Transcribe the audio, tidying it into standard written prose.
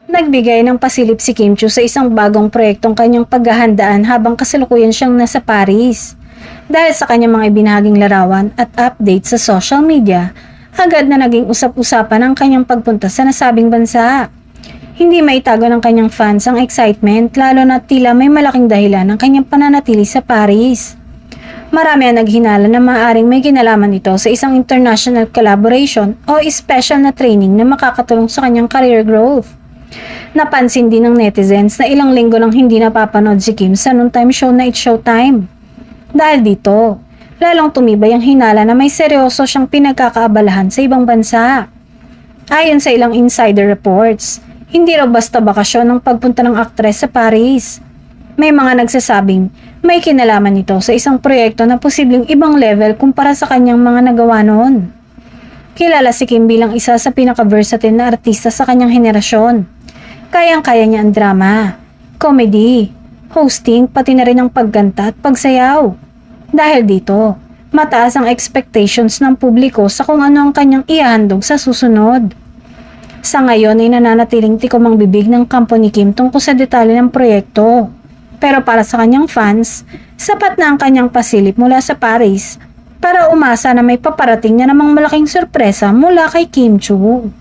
Nagbigay ng pasilip si Kim Chiu sa isang bagong proyektong kanyang paghahandaan habang kasalukuyan siyang nasa Paris. Dahil sa kanyang mga ibinahaging larawan at update sa social media, agad na naging usap-usapan ang kanyang pagpunta sa nasabing bansa. Hindi maitago ng kanyang fans ang excitement lalo na tila may malaking dahilan ng kanyang pananatili sa Paris. Marami ang naghinala na maaaring may kinalaman ito sa isang international collaboration o special na training na makakatulong sa kanyang career growth. Napansin din ng netizens na ilang linggo nang hindi napapanood si Kim sa noontime show na It's Showtime. Dahil dito, lalong tumibay ang hinala na may seryoso siyang pinagkakaabalahan sa ibang bansa. Ayon sa ilang insider reports, hindi raw basta bakasyon ang pagpunta ng aktres sa Paris. May mga nagsasabing may kinalaman ito sa isang proyekto na posibleng ibang level kumpara sa kanyang mga nagawa noon. Kilala si Kim bilang isa sa pinaka-versatile na artista sa kanyang henerasyon. Kayang-kaya niya ang drama, comedy, hosting, pati na rin ang pagganta at pagsayaw. Dahil dito, mataas ang expectations ng publiko sa kung ano ang kanyang ihahandog sa susunod. Sa ngayon ay nananatiling tikom ang bibig ng kampo ni Kim tungkol sa detalye ng proyekto. Pero para sa kanyang fans, sapat na ang kanyang pasilip mula sa Paris para umasa na may paparating na namang malaking sorpresa mula kay Kim Chiu.